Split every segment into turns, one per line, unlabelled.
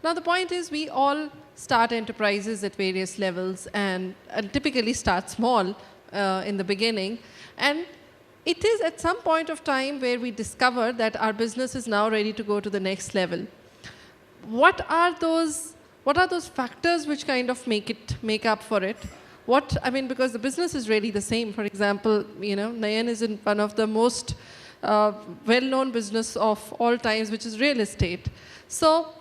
Now the point is we all start enterprises at various levels and typically start small in the beginning. And it is at some point of time where we discover that our business is now ready to go to the next level. What are those factors which kind of make up for it? Because the business is really the same. For example, Nayan is in one of the most well-known business of all times, which is real estate. So,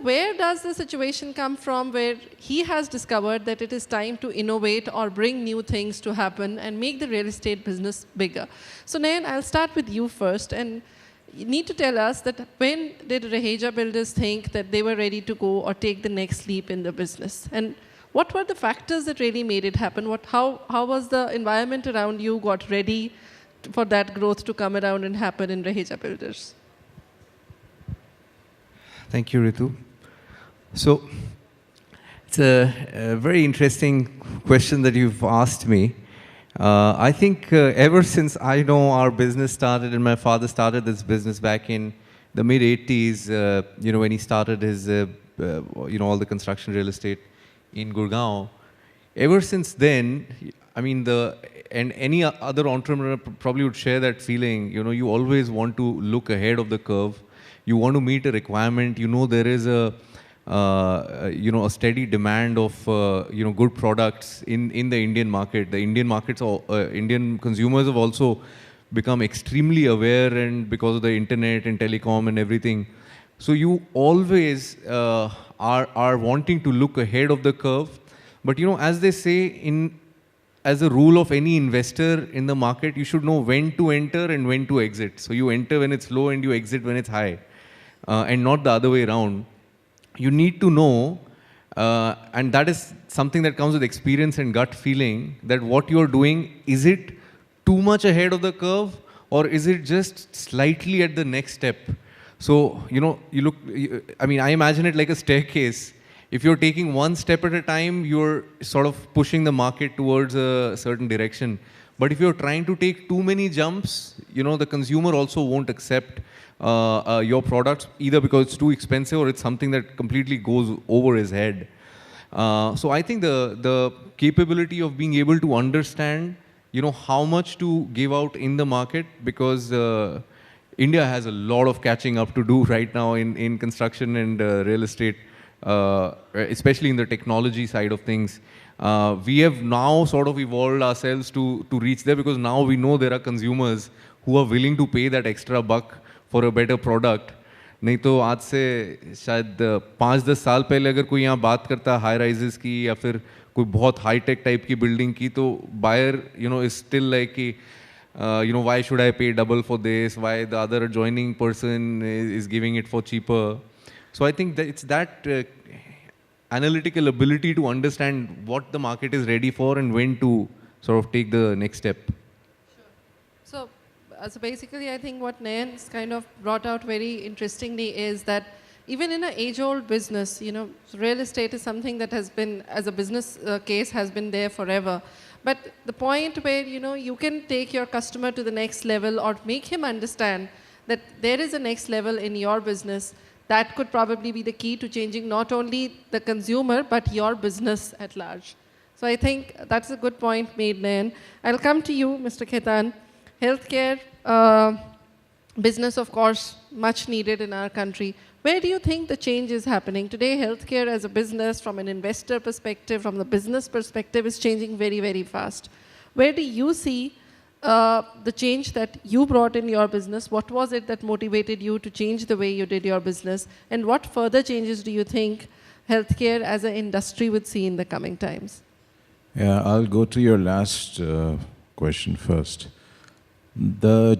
where does the situation come from where he has discovered that it is time to innovate or bring new things to happen and make the real estate business bigger? So, Nayan, I'll start with you first. And you need to tell us that when did Raheja Builders think that they were ready to go or take the next leap in the business? And what were the factors that really made it happen? How was the environment around you got ready for that growth to come around and happen in Raheja Builders?
Thank you, Ritu. So, it's a very interesting question that you've asked me. I think ever since I know our business started, and my father started this business back in the mid-80s, when he started his, all the construction real estate in Gurgaon. Ever since then, and any other entrepreneur probably would share that feeling, you always want to look ahead of the curve. You want to meet a requirement. There is a steady demand of good products in the Indian market. The Indian markets, Indian consumers have also become extremely aware, and because of the internet and telecom and everything. So you always are wanting to look ahead of the curve. But as they say, as a rule of any investor in the market, you should know when to enter and when to exit. So you enter when it's low and you exit when it's high. And not the other way around. You need to know, and that is something that comes with experience and gut feeling, that what you're doing, is it too much ahead of the curve, or is it just slightly at the next step? So, I imagine it like a staircase. If you're taking one step at a time, you're sort of pushing the market towards a certain direction. But if you're trying to take too many jumps, the consumer also won't accept your products, either because it's too expensive or it's something that completely goes over his head. So I think the capability of being able to understand, how much to give out in the market, because India has a lot of catching up to do right now in construction and real estate, especially in the technology side of things. We have now sort of evolved ourselves to reach there, because now we know there are consumers who are willing to pay that extra buck for a better product. नहीं तो आज से शायद 5-10 साल पहले अगर कोई यहाँ बात करता हाई राइजेस की या फिर कोई बहुत हाई टेक टाइप की बिल्डिंग की, तो buyer is still like कि why should I pay double for this, why the other adjoining person is giving it for cheaper. So I think that it's that analytical ability to understand what the market is ready for and when to sort of take the next step.
Sure. So basically, I think what Nayan's kind of brought out very interestingly is that even in an age-old business, real estate is something that has been, as a business case, has been there forever. But the point where, you can take your customer to the next level or make him understand that there is a next level in your business, that could probably be the key to changing not only the consumer, but your business at large. So I think that's a good point made, Nayan. I'll come to you, Mr. Khaitan. Healthcare business, of course, much needed in our country. Where do you think the change is happening? Today, healthcare as a business, from an investor perspective, from the business perspective, is changing very, very fast. Where do you see the change that you brought in your business? What was it that motivated you to change the way you did your business? And what further changes do you think healthcare as an industry would see in the coming times?
Yeah, I'll go to your last question first. The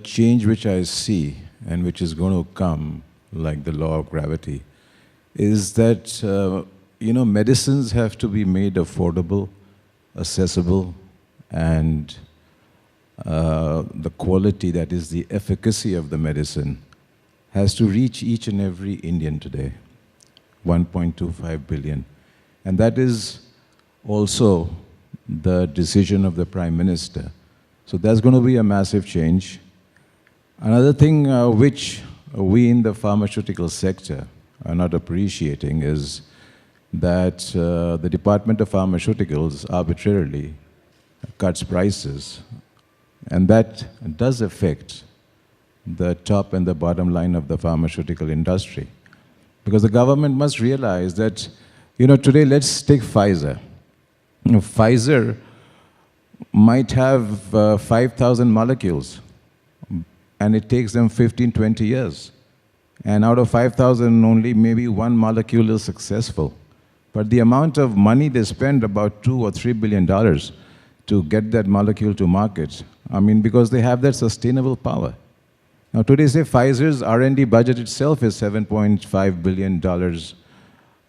change which I see and which is going to come, like the law of gravity, is that medicines have to be made affordable, accessible, and the quality, that is the efficacy of the medicine, has to reach each and every Indian today, 1.25 billion. And that is also the decision of the Prime Minister. So that's going to be a massive change. Another thing which we in the pharmaceutical sector are not appreciating is that the Department of Pharmaceuticals arbitrarily cuts prices, and that does affect the top and the bottom line of the pharmaceutical industry. Because the government must realize that, today let's take Pfizer. Pfizer might have 5,000 molecules, and it takes them 15, 20 years. And out of 5,000, only maybe one molecule is successful. But the amount of money they spend, about $2 or $3 billion to get that molecule to market, because they have that sustainable power. Now today, say Pfizer's R&D budget itself is $7.5 billion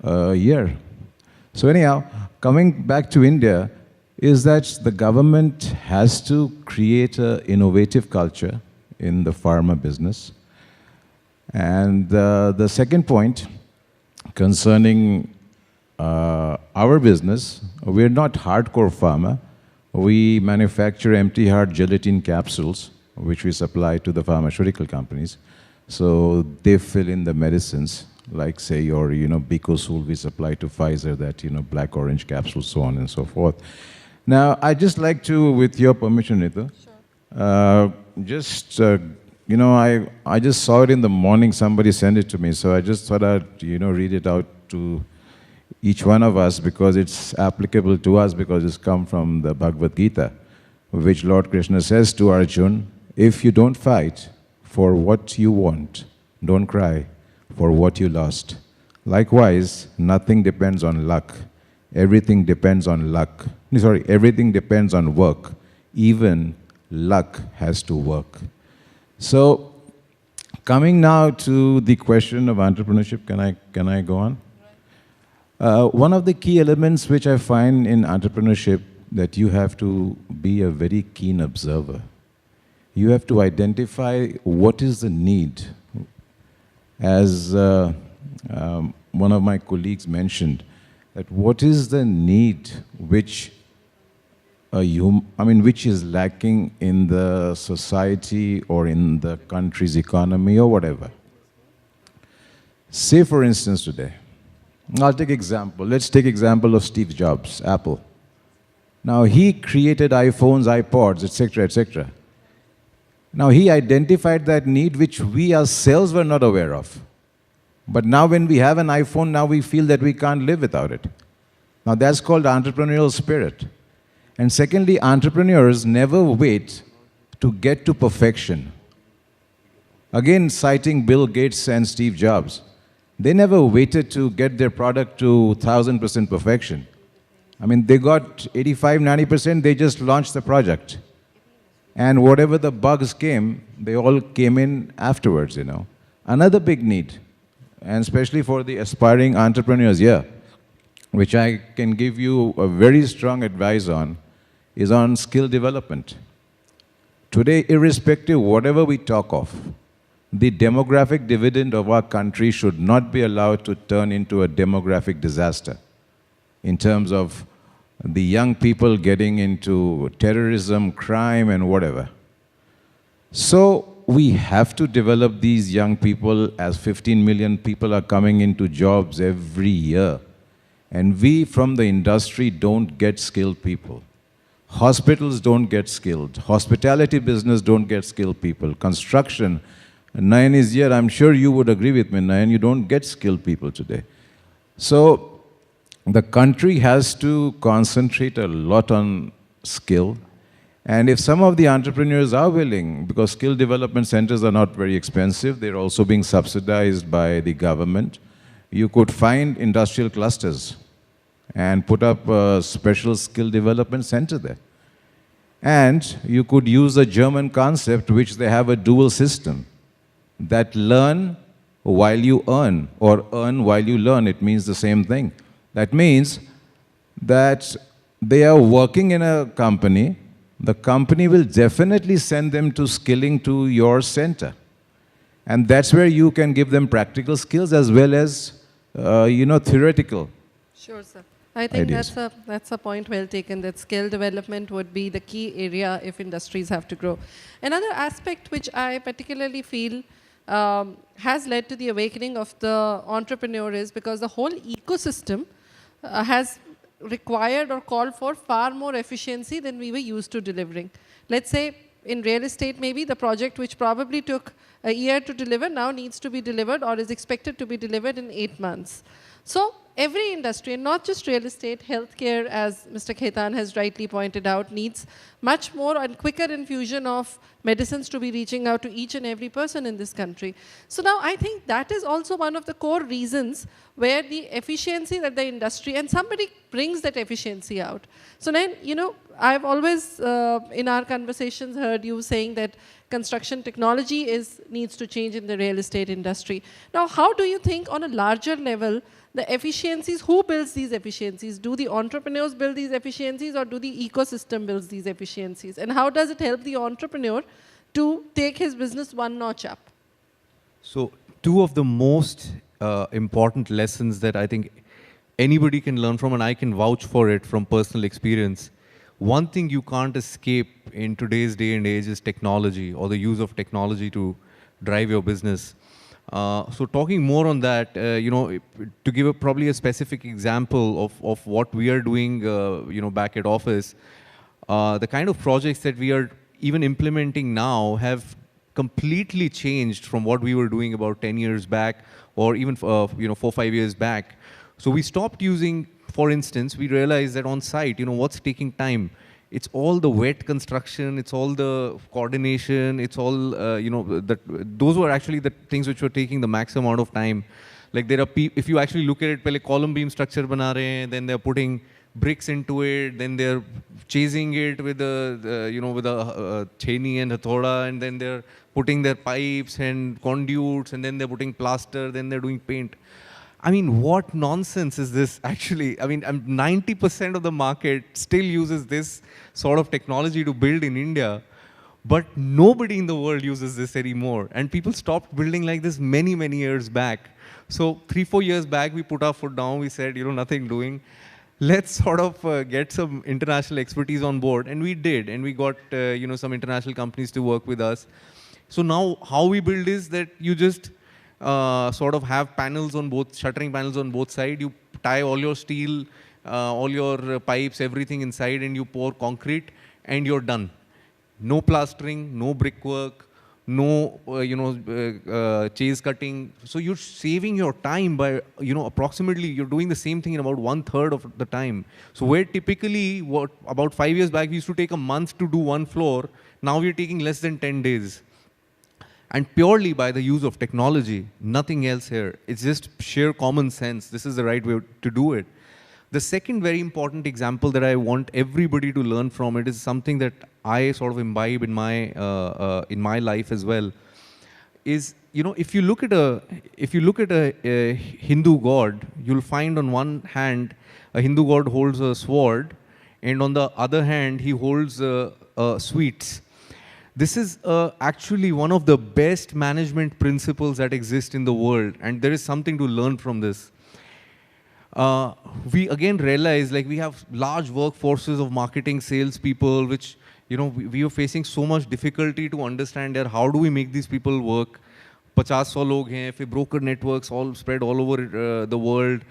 a year. So anyhow, coming back to India, is that the government has to create an innovative culture in the pharma business. And the second point concerning our business, we're not hardcore pharma. We manufacture empty heart gelatin capsules, which we supply to the pharmaceutical companies. So they fill in the medicines, like say your, Bicosul we supply to Pfizer, that, black orange capsule, so on and so forth. Now, I'd just like to, with your permission, Nita, I just saw it in the morning, somebody sent it to me, so I just thought I'd, read it out to each one of us because it's applicable to us because it's come from the Bhagavad Gita, which Lord Krishna says to Arjuna, if you don't fight for what you want, don't cry for what you lost. Likewise, nothing depends on luck. Everything depends on luck. Sorry, everything depends on work. Even luck has to work. So, coming now to the question of entrepreneurship, can I go on? One of the key elements which I find in entrepreneurship that you have to be a very keen observer. You have to identify what is the need. As one of my colleagues mentioned, that what is the need which which is lacking in the society or in the country's economy or whatever. Say for instance today, I'll take example. Let's take example of Steve Jobs, Apple. Now he created iPhones, iPods, etc., etc. Now he identified that need which we ourselves were not aware of. But now when we have an iPhone, now we feel that we can't live without it. Now that's called entrepreneurial spirit. And secondly, entrepreneurs never wait to get to perfection. Again, citing Bill Gates and Steve Jobs. They never waited to get their product to 1,000% perfection. They got 85, 90%, they just launched the project. And whatever the bugs came, they all came in afterwards, Another big need, and especially for the aspiring entrepreneurs here, which I can give you a very strong advice on, is on skill development. Today, irrespective whatever we talk of, the demographic dividend of our country should not be allowed to turn into a demographic disaster in terms of the young people getting into terrorism, crime, and whatever. So we have to develop these young people, as 15 million people are coming into jobs every year. And we from the industry don't get skilled people. Hospitals don't get skilled. Hospitality business don't get skilled people. Construction, Nayan is here, I'm sure you would agree with me, Nayan, you don't get skilled people today. So the country has to concentrate a lot on skill. And if some of the entrepreneurs are willing, because skill development centers are not very expensive, they're also being subsidized by the government, you could find industrial clusters and put up a special skill development center there. And you could use a German concept, which they have a dual system, that learn while you earn, or earn while you learn. It means the same thing. That means that they are working in a company, the company will definitely send them to skilling to your center. And that's where you can give them practical skills as well as, theoretical.
Sure, sir. I think
ideas.
that's a point well taken, that skill development would be the key area if industries have to grow. Another aspect which I particularly feel has led to the awakening of the entrepreneur is because the whole ecosystem has required or called for far more efficiency than we were used to delivering. Let's say in real estate, maybe the project which probably took a year to deliver now needs to be delivered or is expected to be delivered in 8 months. So every industry, and not just real estate, healthcare, as Mr. Khaitan has rightly pointed out, needs much more and quicker infusion of medicines to be reaching out to each and every person in this country. So now I think that is also one of the core reasons where the efficiency that the industry, and somebody brings that efficiency out. So then, you know, I've always in our conversations heard you saying that construction technology needs to change in the real estate industry. Now, how do you think on a larger level, the efficiencies, who builds these efficiencies? Do the entrepreneurs build these efficiencies or do the ecosystem builds these efficiencies? And how does it help the entrepreneur to take his business one notch up?
So two of the most important lessons that I think anybody can learn from, and I can vouch for it from personal experience. One thing you can't escape in today's day and age is technology, or the use of technology to drive your business. So talking more on that, you know, to give probably a specific example of what we are doing, you know, back at office, the kind of projects that we are even implementing now have completely changed from what we were doing about 10 years back, or even, you know, 4 or 5 years back. So we stopped using, for instance, we realized that on site, you know, what's taking time? It's all the wet construction, it's all the coordination, it's all, you know, those were actually the things which were taking the maximum amount of time. Like there are if you actually look at it, pehle column beam structure bana rahe hain, then they're putting bricks into it, then they're chasing it with you know, with a cheni and hathoda, and then they're putting their pipes and conduits, and then they're putting plaster, then they're doing paint. I mean, what nonsense is this actually? I mean, 90% of the market still uses this sort of technology to build in India, but nobody in the world uses this anymore. And people stopped building like this many, many years back. So 3 or 4 years back, we put our foot down. We said, you know, nothing doing. Let's sort of get some international expertise on board. And we did. And we got, you know, some international companies to work with us. So now how we build is that you just sort of have panels on both, shuttering panels on both sides. You tie all your steel, all your pipes, everything inside, and you pour concrete, and you're done. No plastering, no brickwork, no you know, chase cutting. So you're saving your time by, you know, approximately you're doing the same thing in about 1/3 of the time. So where typically about 5 years back we used to take a month to do one floor, now we're taking less than 10 days. And purely by the use of technology, nothing else here. It's just sheer common sense. This is the right way to do it. The second very important example that I want everybody to learn from it is something that I sort of imbibe in my life as well. Is, you know, if you look at a Hindu god, you'll find on one hand a Hindu god holds a sword, and on the other hand he holds sweets. This is actually one of the best management principles that exist in the world, and there is something to learn from this. We again realize, like, we have large workforces of marketing, sales people, which, you know, we are facing so much difficulty to understand there. How do we make these people work? 50-100 log hain, फिर broker networks all spread all over the world.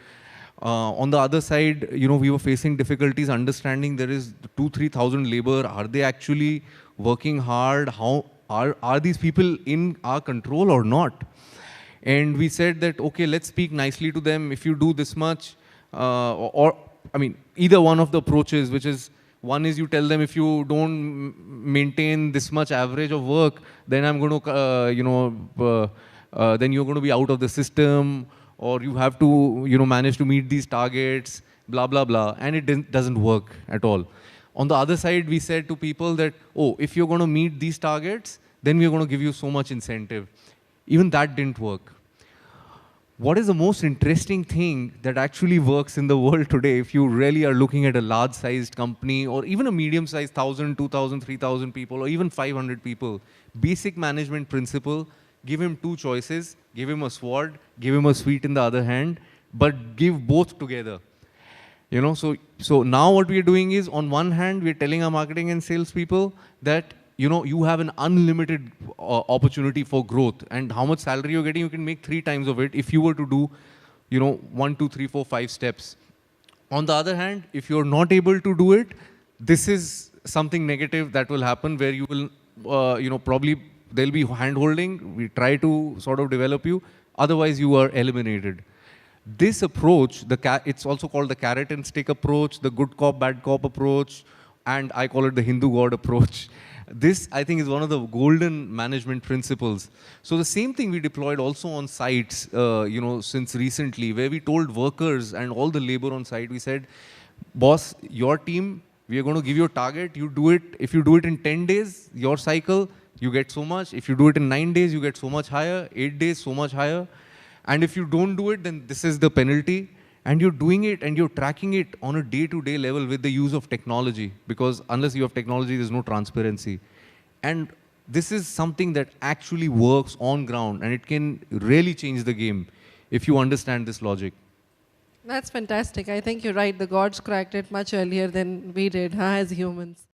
On the other side, you know, we were facing difficulties understanding there is 2,000-3,000 labor. Are they actually working hard? How are these people in our control or not? And we said that, okay, let's speak nicely to them. If you do this much, or I mean, either one of the approaches, which is, one is you tell them if you don't maintain this much average of work, then I'm going to, you know, then you're going to be out of the system, or you have to, you know, manage to meet these targets, blah, blah, blah. And it doesn't work at all. On the other side, we said to people that, oh, if you're going to meet these targets, then we're going to give you so much incentive. Even that didn't work. What is the most interesting thing that actually works in the world today, if you really are looking at a large-sized company, or even a medium-sized 1,000, 2,000, 3,000 people, or even 500 people, basic management principle, give him two choices, give him a sword, give him a sweet in the other hand, but give both together. You know, so now what we are doing is, on one hand, we're telling our marketing and sales people that you have an unlimited opportunity for growth, and how much salary you're getting, you can make 3 times of it if you were to do, 1, 2, 3, 4, 5 steps. On the other hand, if you're not able to do it, this is something negative that will happen, where you will, probably there'll be hand-holding. We try to sort of develop you. Otherwise, you are eliminated. This approach, it's also called the carrot and stick approach, the good cop, bad cop approach, and I call it the Hindu God approach. This, I think, is one of the golden management principles. So the same thing we deployed also on sites, since recently, where we told workers and all the labor on site, we said, boss, your team, we are going to give you a target. You do it. If you do it in 10 days, your cycle, you get so much. If you do it in 9 days, you get so much higher. 8 days, so much higher. And if you don't do it, then this is the penalty. And you're doing it and you're tracking it on a day-to-day level with the use of technology, because unless you have technology, there's no transparency. And this is something that actually works on ground, and it can really change the game if you understand this logic.
That's fantastic. I think you're right. The gods cracked it much earlier than we did, as humans.